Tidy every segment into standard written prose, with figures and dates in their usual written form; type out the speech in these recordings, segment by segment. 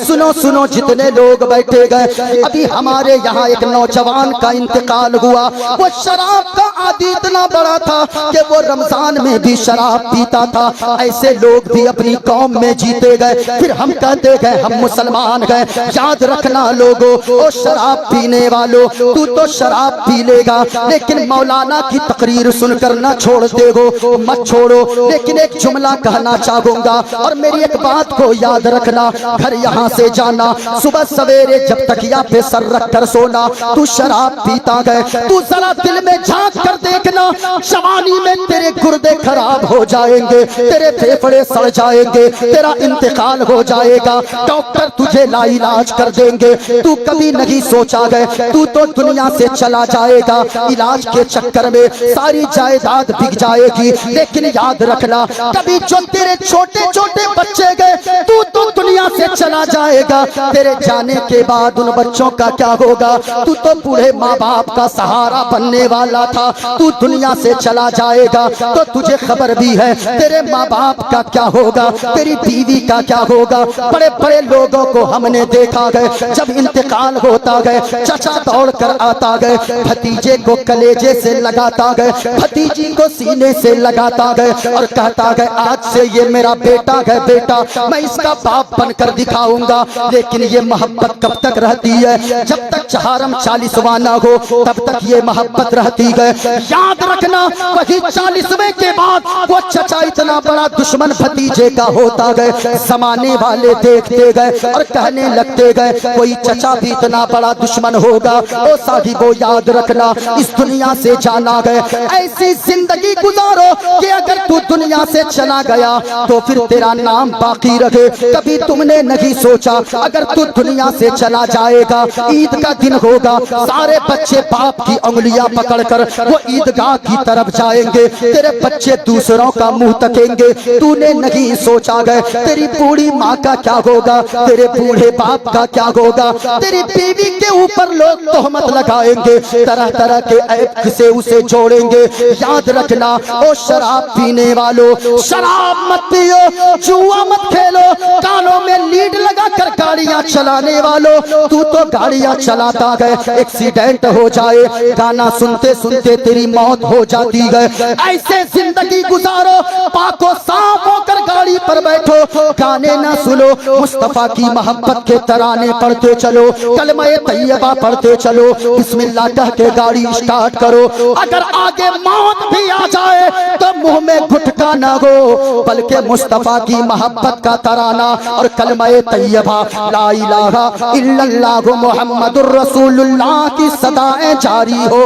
سنو سنو جتنے لوگ بیٹھے گئے، ابھی ہمارے یہاں ایک نوجوان کا انتقال ہوا، وہ شراب کا عادی اتنا بڑا تھا کہ وہ رمضان میں بھی شراب پیتا تھا۔ ایسے لوگ بھی اپنی قوم میں جیتے گئے، پھر ہم کہتے گئے ہم مسلمان گئے۔ یاد رکھنا لوگوں، او شراب پینے والوں، تو تو شراب پی لے گا لیکن مولانا کی تقریر سن کر نہ چھوڑتے ہو، مت چھوڑو۔ لیکن ایک جملہ کہنا چاہوں گا، اور میری ایک بات کو یاد رکھنا، گھر یہاں سے جانا، صبح سویرے جب تکیا پہ سر رکھ کر سونا، تو شراب پیتا گئے، تو ذرا دل میں جھانک کر دیکھنا، جوانی میں تیرے گردے خراب ہو جائیں گے، تیرے پھیپھڑے سڑ جائیں گے، تیرا انتقال ہو جائے گا، ڈاکٹر تجھے لا علاج کر دیں گے۔ تو کبھی نہیں سوچا گئے تو دنیا سے چلا جائے گا، علاج کے چکر میں ساری جائیداد بک جائے گی۔ لیکن یاد رکھنا، کبھی جو تیرے چھوٹے چھوٹے بچے گئے تو دنیا سے چلا جائے گا، تیرے جانے کے بعد ان بچوں کا کیا ہوگا؟ تو بوڑھے ماں باپ کا سہارا بننے والا تھا، تو دنیا سے چلا جائے گا تو تجھے خبر بھی ہے تیرے ماں باپ کا کیا ہوگا، تیری بیوی کا کیا ہوگا۔ بڑے بڑے لوگوں کو ہم نے دیکھا گئے، جب انتقال ہوتا گئے چچا دوڑ کر آتا گئے، بھتیجے کو کلیجے سے لگاتا گئے، بھتیجی کو سینے سے لگاتا گئے اور کہتا گئے آج سے یہ میرا بیٹا ہے، بیٹا میں اس کا باپ بن کر دکھاؤں گا۔ لیکن یہ محبت کب تک رہتی ہے؟ جب تک چہارم 40واں نہ ہو تب تک یہ محبت رہتی ہے۔ یاد رکھنا، وہی 40ویں کے بعد وہ چچا اتنا بڑا دشمن بھتیجے کا ہوتا گئے، زمانے والے دیکھتے گئے اور کہنے لگتے گئے کوئی چچا بھی اتنا بڑا دشمن ہوگا۔ او صاحبو یاد رکھنا، اس دنیا سے جانا گئے، ایسی زندگی گزارو کہ اگر تو دنیا سے چلا گیا تو پھر تیرا نام باقی رہے۔ کبھی تم نے نہیں سوچا اگر تو دنیا سے چلا جائے گا، عید کا دن ہوگا، سارے بچے باپ کی انگلیاں پکڑ کر وہ عیدگاہ کی طرف جائیں گے، تیرے بچے دوسروں کا منہ تکیں گے۔ تو نے نہیں سوچا گئے تیری بوڑھی ماں کا کیا ہوگا، تیرے بوڑھے باپ کا کیا ہوگا، تیری بیوی کے اوپر لوگ تہمت لگائیں گے، طرح طرح کے عیب سے اسے جوڑیں گے۔ یاد رکھنا، او شراب پینے والوں، شراب مت پیو، جوا مت کھیلو، کانوں میں لیڈ لگا کر گاڑیاں چلانے والوں، تو گاڑیاں چلاتا گئے، ایکسیڈنٹ ہو جائے، گانا سنتے سنتے تیری موت ہو جاتی ہے۔ ایسے زندگی گزارو، پاک و صاف ہو کر گاڑی پر بیٹھو، گانے نہ سنو، مصطفیٰ کی محبت کے ترانے پڑھتے چلو، کلمہ طیبہ پڑھتے چلو، بسم اللہ کہہ کے گاڑی اسٹارٹ کرو۔ اگر آگے موت بھی آ جائے تو منہ میں گھٹکا نہ ہو، بلکہ مصطفیٰ کی محبت کا ترانہ اور کلمہ طیبہ لا الہ الا اللہ محمد الرسول اللہ کی صدائیں جاری ہو۔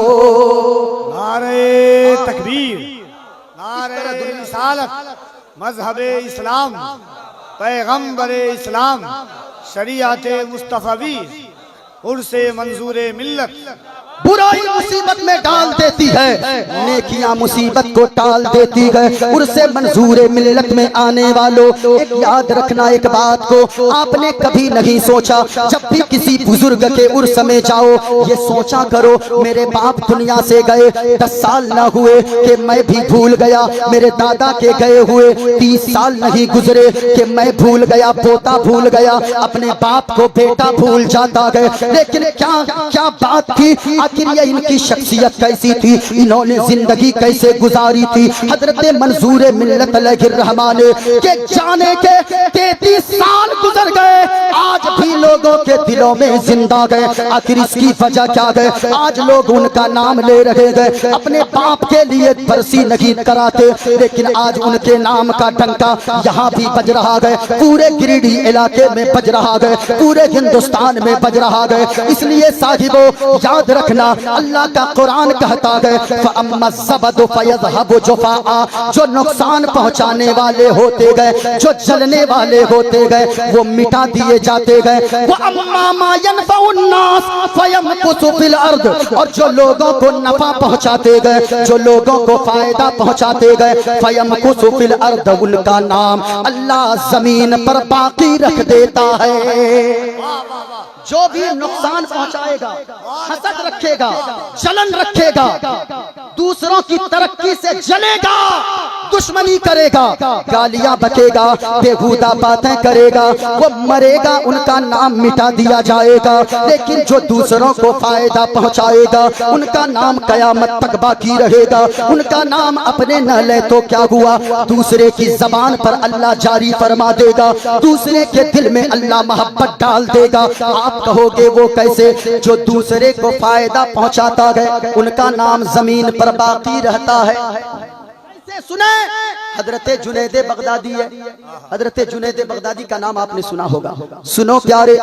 نعرہ تکبیر، نعرہ رسالت، مذہب اسلام، پیغمبر اسلام، شریعت مصطفی، عرس منظور ملت۔ برائی مصیبت میں ڈال دیتی ہے، نیکیاں مصیبت کو ٹال دیتی ہے۔ عرس منظور ملت میں آنے والوں، ایک یاد رکھنا ایک بات کو، آپ نے کبھی نہیں سوچا جب بھی کسی بزرگ کے عرس میں جاؤ یہ سوچا کرو میرے باپ دنیا سے گئے 10 سال نہ ہوئے کہ میں بھی بھول گیا، میرے دادا کے گئے ہوئے 30 سال نہیں گزرے کہ میں بھول گیا، پوتا بھول گیا، اپنے باپ کو بیٹا بھول جاتا ہے۔ لیکن کیا بات تھی، آخر یہ ان کی شخصیت کیسی تھی، انہوں نے زندگی کیسے گزاری تھی۔ حضرت منظور ملت علیہ الرحمٰن کے جانے کے 33 سال گزر گئے، آج بھی لوگوں کے دلوں میں زندہ گئے۔ آخر اس کی وجہ کیا ہے؟ آج لوگ ان کا نام لے رہے گئے، اپنے باپ کے لیے برسی نہیں کراتے، لیکن آج ان کے نام کا ڈنکا یہاں بھی بج رہا ہے، پورے گریڈی علاقے میں بج رہا ہے، پورے ہندوستان میں بج رہا ہے۔ اس لیے صاحبو یاد رکھنا، اللہ کا قرآن کہتا ہے فَأَمَّا الزَّبَدُ فَيَذْهَبُ جُفَاءً، جو نقصان پہنچانے والے ہوتے گئے، جو جلنے والے ہوتے گئے وہ مٹا دیے جاتے گئے۔ وَأَمَّا مَا يَنْفَعُ النَّاسَ فَيَمْكُثُ فِي الْأَرْضِ، اور جو لوگوں کو نفع پہنچاتے گئے، جو لوگوں کو فائدہ پہنچاتے گئے، فَيَمْكُثُ فِي الْأَرْضِ، ان کا نام اللہ زمین پر باقی رکھ دیتا ہے۔ جو بھی نقصان پہنچائے گا، حسد رکھے گا، جلن رکھے گا، دوسروں کی ترقی سے جلے گا، دشمنی کرے گا، گالیاں بکے گا، بےہودہ باتیں کرے گا، وہ مرے گا، ان کا نام مٹا دیا جائے گا۔ لیکن جو دوسروں کو فائدہ پہنچائے گا ان کا نام قیامت تک باقی رہے گا۔ ان کا نام اپنے نہ لے تو کیا ہوا، دوسرے کی زبان پر اللہ جاری فرما دے گا، دوسرے کے دل میں اللہ محبت ڈال دے گا۔ آپ کہو گے وہ کیسے؟ جو دوسرے کو فائدہ پہنچاتا ہے ان کا نام زمین پر باقی رہتا ہے۔ سنیں، حضرت جنید بغدادی ہے، حضرت جنید بغدادی کا نام آپ نے سنا ہوگا۔ سنو پیارے،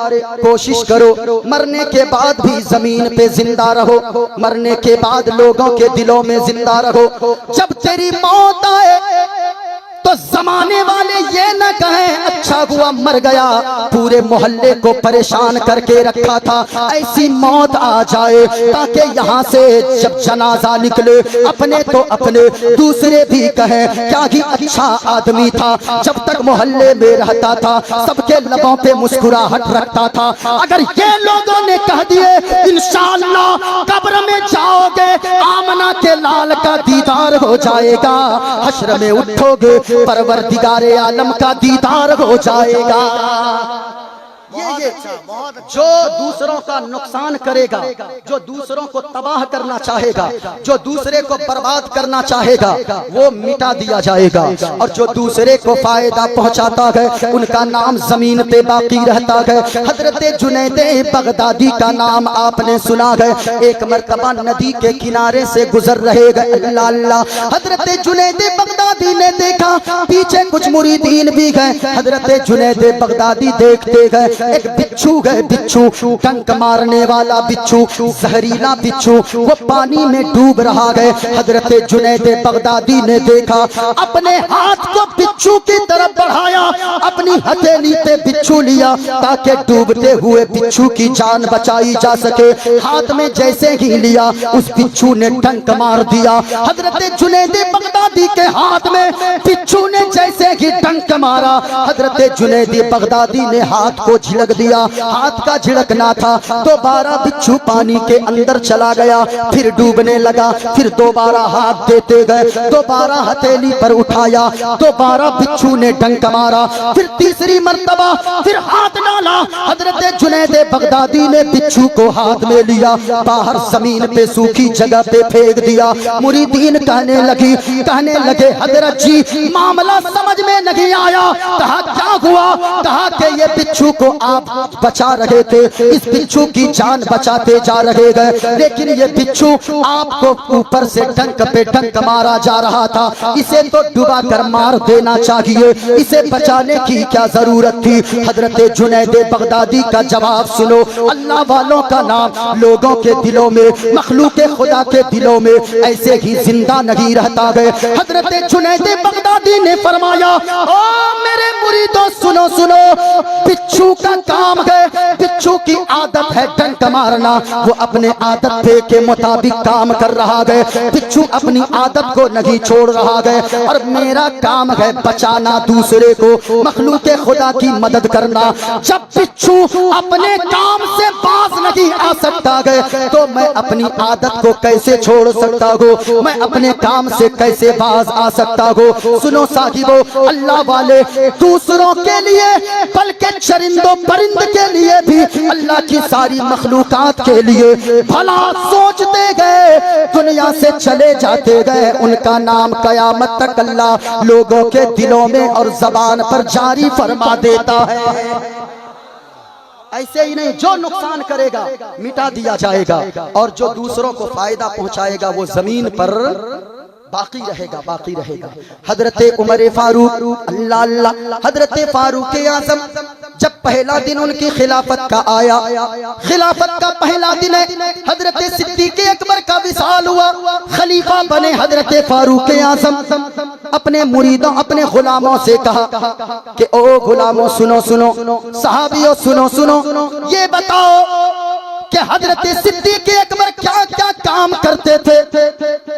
کوشش کرو مرنے کے بعد بھی زمین پہ زندہ رہو، مرنے کے بعد لوگوں کے دلوں میں زندہ رہو۔ جب تیری موت آئے تو زمانے والے یہ نہ کہیں اچھا ہوا مر گیا، پورے محلے کو پریشان کر کے رکھا تھا، ایسی موت آ جائے تاکہ یہاں سے جب جنازہ نکلے اپنے تو اپنے دوسرے بھی کہیں کیا ہی اچھا آدمی تھا، جب تک محلے میں رہتا تھا سب کے لبوں پہ مسکراہٹ رکھتا تھا۔ اگر یہ لوگوں نے کہہ دیے انشاءاللہ قبر میں جاؤ گے آمنہ کے لال کا دیدار ہو جائے گا، حشر میں اٹھو گے پروردگار عالم کا دیدار ہو جائے گا۔ یہ جو دوسروں کا نقصان کرے گا، جو دوسروں کو تباہ کرنا چاہے گا، جو دوسرے کو برباد کرنا چاہے گا وہ مٹا دیا جائے گا، اور جو دوسرے کو فائدہ پہنچاتا ہے ان کا نام زمین پہ باقی رہتا ہے۔ حضرت جنید بغدادی کا نام آپ نے سنا ہے، ایک مرتبہ ندی کے کنارے سے گزر رہے گئے، اللہ اللہ، حضرت جنید بغدادی نے دیکھا پیچھے کچھ مریدین بھی گئے، حضرت جنید بغدادی دیکھتے گئے ایک بچھو گئے، بچھو ڈنک مارنے والا بچھو، زہریلا بچھو، وہ پانی میں ڈوب رہا گئے۔ حضرت جنید بغدادی نے دیکھا، اپنے ہاتھ کو بچھو کی طرف بڑھایا، اپنی ہتھیلی پہ بچھو لیا تاکہ ڈوبتے ہوئے بچھو کی جان بچائی جا سکے۔ ہاتھ میں جیسے ہی لیا اس بچھو نے ڈنک مار دیا۔ حضرت جنید بغدادی کے ہاتھ میں بچھو نے جیسے ہی ڈنک مارا، حضرت جنید بغدادی نے ہاتھ کو جھڑک دیا، ہاتھ کا جھڑکنا تھا، دوبارہ بچھو پانی کے اندر چلا گیا، پھر ڈوبنے لگا، پھر دوبارہ ہاتھ دیتے گئے، دوبارہ ہتھیلی پر اٹھایا، دوبارہ بچھو نے ڈنک مارا، پھر تیسری مرتبہ پھر ہاتھ ڈالا، حضرت جنید بغدادی نے بچھو کو ہاتھ میں لیا، باہر زمین پہ سوکھی جگہ پہ پھینک دیا۔ مریدین کہنے لگے حضرت جی معاملہ سمجھ میں نہیں آیا۔ کہا کیا ہوا؟ کہا کہ یہ بچھو کو آپ بچا رہے تھے، اس بچھو کی جان بچاتے جا رہے گئے، لیکن یہ بچھو آپ کو اوپر سے ڈنک پہ ڈنک مارا جا رہا تھا، اسے تو ڈبا کر مار دینا چاہیے، اسے بچانے کی کیا ضرورت تھی؟ حضرت جنید بغدادی کا جواب سنو، اللہ والوں کا نام لوگوں کے دلوں میں، مخلوق خدا کے دلوں میں ایسے ہی زندہ نہیں رہتا ہے۔ حضرت جنید بغدادی نے فرمایا، او میرے مریدوں سنو سنو، بچھو کا کام ہے، بچھو کی عادت ہے ڈنک مارنا، وہ اپنے عادت کے مطابق کام کر رہا ہے، بچھو اپنی عادت کو نہیں چھوڑ رہا ہے، اور میرا کام ہے بچانا دوسرے کو، مخلوق خدا کی مدد کرنا۔ جب بچھو اپنے کام سے باز نہیں آ سکتا ہے تو میں اپنی عادت کو کیسے چھوڑ سکتا ہوں، میں اپنے کام سے کیسے باز آ سکتا ہوں؟ سنو صاحبو، اللہ والے دوسروں کے لیے بلکہ چرندوں پرند کے لیے بھی، اللہ کی ساری مخلوقات کے لیے بھلا سوچتے گئے، دنیا سے چلے جاتے گئے، ان کا نام قیامت تک اللہ لوگوں کے دلوں میں اور زبان پر جاری فرما دیتا ہے۔ ایسے ہی نہیں، جو نقصان کرے گا مٹا دیا جائے گا، اور جو دوسروں کو فائدہ پہنچائے گا وہ زمین پر باقی رہے گا، باقی رہے گا۔ حضرت عمر فاروق، اللہ اللہ، حضرت فاروق اعظم جب پہلا دن ان کی خلافت کا آیا، خلافت کا پہلا دن ہے، حضرت صدیق اکبر کا وصال ہوا، خلیفہ بنے حضرت فاروق اعظم۔ اپنے مریدوں، اپنے غلاموں سے کہا کہ او غلاموں سنو سنو، صحابیوں سنو سنو، یہ بتاؤ کہ حضرت صدیق اکبر کیا کیا کام کرتے تھے،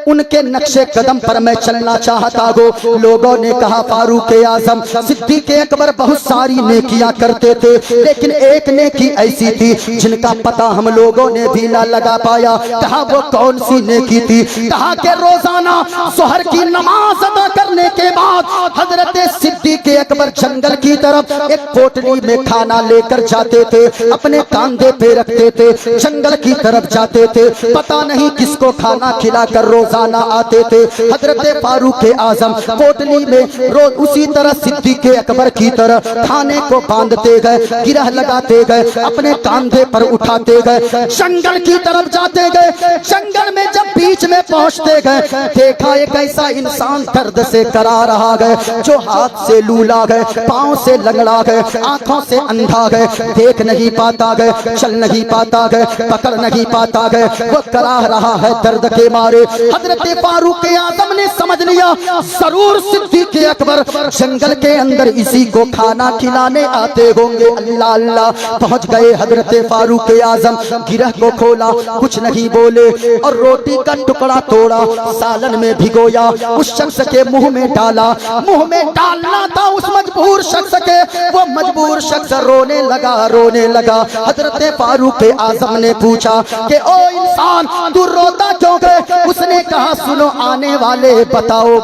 ان کے نقشے قدم پر میں چلنا چاہتا ہوں۔ لوگوں نے کہا فاروق اعظم صدیق اکبر بہت ساری نیکیاں کرتے تھے، لیکن ایک نیکی ایسی تھی جن کا پتہ ہم لوگوں نے بھی نہ لگا پایا۔ کہا وہ کون سی نیکی تھی؟ کہا کہ روزانہ ظہر کی نماز ادا کرنے کے بعد حضرت صدیق اکبر جنگل کی طرف ایک پوٹلی میں کھانا لے کر جاتے تھے، اپنے کاندھے پہ رکھتے تھے، جنگل کی طرف جاتے تھے، پتہ نہیں کس کو کھانا کھلا کر روزانہ آتے تھے۔ حضرت فاروق اعظم پوٹلی میں روز اسی طرح صدیق اکبر کی طرح کھانے کو باندھتے گئے، گرہ لگاتے گئے، اپنے کاندھے پر اٹھاتے گئے، جنگل کی طرف جاتے گئے۔ جنگل میں جب بیچ میں پہنچتے گئے، دیکھا ایک ایسا انسان درد سے کرا رہا گئے، جو ہاتھ سے لولا گئے، پاؤں سے لنگڑا گئے، آنکھوں سے اندھا گئے، دیکھ نہیں پاتا گئے، چل نہیں پاتا گئے، پکڑ نہیں پاتا گئے، وہ کرا رہا ہے درد کے مارے۔ حضرت فاروق اعظم نے سمجھ لیا ضرور صدیق اکبر جنگل کے اندر اسی کو کھانا کھلانے آتے ہوں گے۔ اللہ اللہ، پہنچ گئے حضرت فاروق اعظم، گرہ کو کھولا، کچھ نہیں بولے، اور روٹی کا ٹکڑا توڑا، سالن میں بھگویا، اس شخص کے منہ میں ڈالا۔ منہ میں ڈالنا تھا اس مجبور شخص کے، وہ مجبور شخص رونے لگا۔ حضرت فاروق اعظم نے پوچھا کہ او انسان تو روتا کیوں گئے؟ اس نے کہا سنو آنے والے، بتاؤ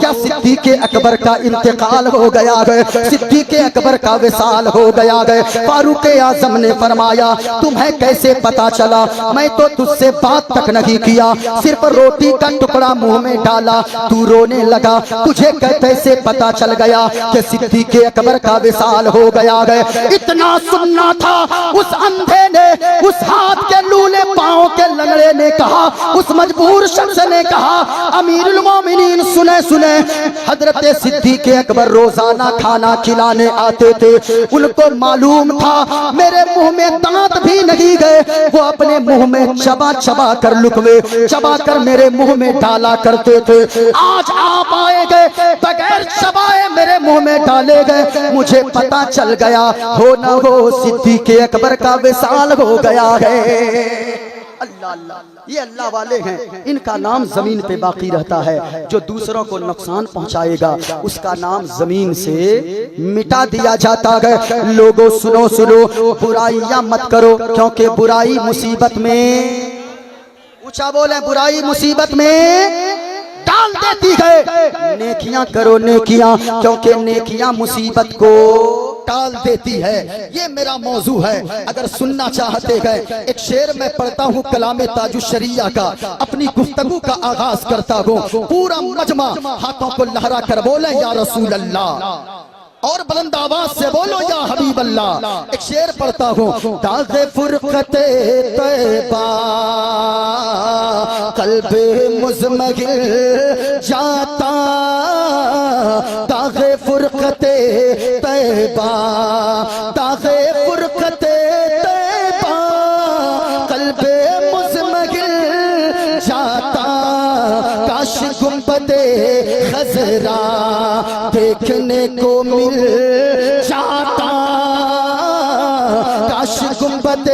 کیا صدیق اکبر کا انتقال ہو گیا ہے؟ صدیق اکبر کا وصال ہو گیا ہے؟ فاروق اعظم نے فرمایا تمہیں کیسے پتا چلا؟ میں تو تجھ سے بات تک نہیں کیا، صرف روٹی کا ٹکڑا منہ میں ڈالا، تو رونے لگا، تجھے کیسے پتا چل گیا کہ صدیق اکبر کا وصال ہو گیا ہے؟ اتنا سننا تھا اس اندھے نے، اس ہاتھ کے لولے پاؤں کے لنگڑے نے کہا، اس مجبور شخص نے کہا امیر المومنین سنیں، حضرت صدیق اکبر روزانہ کھانا کھلانے آتے تھے، ان کو معلوم تھا میرے منہ میں دانت بھی نہیں گئے، وہ اپنے منہ میں چبا کر لقمے چبا کر میرے منہ میں ڈالا کرتے تھے۔ آج آپ آئے گئے بغیر چبائے میرے منہ میں ڈالے گئے، مجھے پتا چل گیا ہو نہ ہو صدیق اکبر کا وصال ہو گیا ہے۔ اللہ اللہ، یہ اللہ والے ہیں، ان کا نام زمین پہ باقی رہتا ہے، جو دوسروں کو نقصان پہنچائے گا اس کا نام زمین سے مٹا دیا جاتا ہے۔ لوگوں سنو، برائیاں مت کرو، کیونکہ برائی مصیبت میں، اونچا بولیں، برائی مصیبت میں ڈال دیتی ہے۔ نیکیاں کرو، نیکیاں، کیونکہ نیکیاں مصیبت کو ٹال دیتی ہے۔ یہ میرا موضوع ہے، اگر سننا چاہتے ہیں ایک شعر میں پڑھتا ہوں کلام تاج الشریعہ کا، اپنی گفتگو کا آغاز کرتا ہوں، پورا مجمع ہاتھوں کو لہرا کر بولیں یا رسول اللہ، اور بلند آواز سے بولو یا حبیب اللہ۔ ایک شعر پڑھتا ہوں، داغ فرقت طیبہ قلب مزمگل جاتا، داغ فرقت طیبہ، داغ فرقت طیبہ قلب مزمگل جاتا، کاش گنبد خضرا دیکھنے کو مل جاتا، کاش گنبد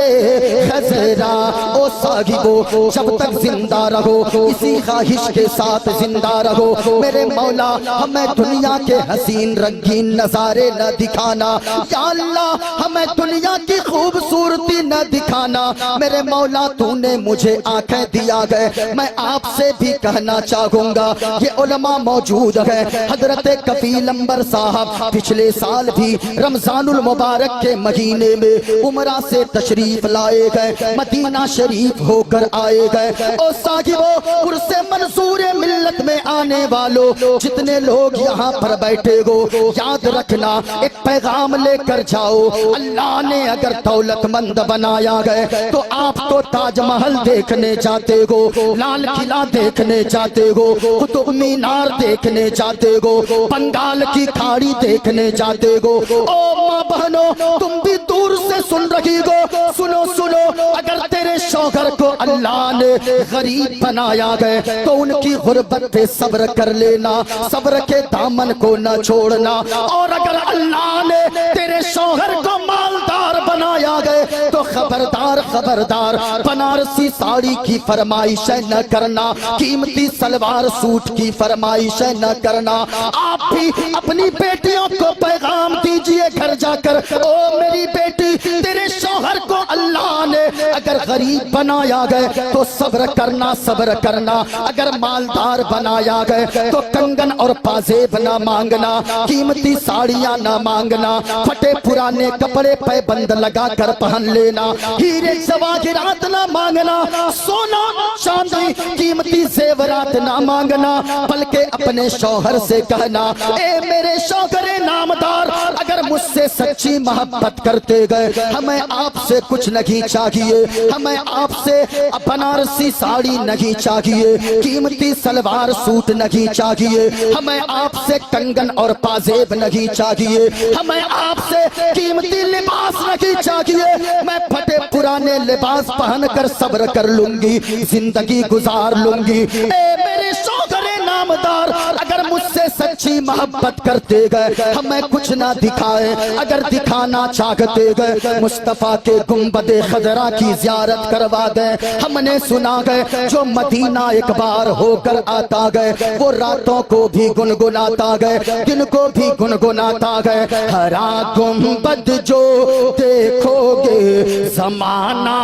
خضرا۔ او صاحبو جب تک زندہ رہو اسی خواہش کے ساتھ زندہ رہو، میرے مولا ہمیں دنیا کے حسین رنگین نظارے نہ دکھانا، یا اللہ ہمیں دنیا کی خوبصورتی نہ دکھانا، میرے مولا تو نے مجھے آنکھیں دیا گئے۔ میں آپ سے بھی کہنا چاہوں گا، یہ علماء موجود ہیں، حضرت کفیل انور صاحب پچھلے سال بھی رمضان المبارک کے مہینے میں عمرہ سے تشریف لائے گئے، مدینہ شریف ہو کر آئے گئے۔ او صاحبو عرص منصور ملت میں آنے والوں، جتنے لوگ یہاں پر بیٹھے ہو، یاد رکھنا ایک پیغام لے کر جاؤ، اللہ نے اگر دولت مند بنایا گئے تو آپ تو تاج محل دیکھنے جاتے ہو، لال قلعہ دیکھنے جاتے ہو، قطب مینار دیکھنے جاتے ہو، بنگال کی کھاڑی دیکھنے جاتے ہو۔ او ماں بہنوں تم بھی دور سے سن رہی ہو، سنو اگر تیرے شوہر کو اللہ نے غریب بنایا گئے تو ان کی غربت پہ صبر کر لینا، صبر کے دامن کو نہ چھوڑنا، اور اگر اللہ نے تیرے شوہر کو مالدار بنایا گئے تو خبردار خبردار بنارسی ساڑی کی فرمائش نہ کرنا، قیمتی سلوار سوٹ کی فرمائش نہ کرنا۔ آپ بھی اپنی بیٹیوں کو پیغام دیجئے گھر جا کر، او میری بیٹی تیرے شوہر کو اللہ نے اگر غریب بنایا گئے تو صبر کرنا صبر کرنا، اگر مالدار بنایا گئے تو کنگن اور پازیب نہ مانگنا، قیمتی ساڑیاں نہ مانگنا، پھٹے پرانے کپڑے پہ بند لگا کر پہن لینا، ہیرے جواہرات نہ مانگنا، سونا چاندی قیمتی زیورات نہ مانگنا، بلکہ اپنے شوہر سے کہنا اے میرے شوہر نامدار اگر مجھ سے سچی محبت کرتے گئے ہمیں آپ سے کچھ نہیں چاہیے، ہمیں آپ سے بنارسی ساڑی نہیں چاہیے، قیمتی سلوار سوٹ نہیں چاہیے، ہمیں آپ سے کنگن اور پازیب نہیں چاہیے، ہمیں آپ سے قیمتی لباس نہیں چاہیے، میں پھٹے پرانے لباس پہن کر صبر کر لوں گی، زندگی گزار لوں گی۔ اے میرے شوہر نامدار اگر مجھ سے سچی محبت کرتے گئے ہمیں کچھ نہ دکھائے، اگر دکھانا چاہتے گئے مصطفیٰ کے گنبد خضرا کی زیارت کروا دیں۔ ہم نے سنا گئے جو مدینہ ایک بار ہو کر آتا گئے وہ راتوں کو بھی گنگناتا گئے، دن کو بھی گنگناتا گئے، ہرا گنبد جو دیکھو گے زمانہ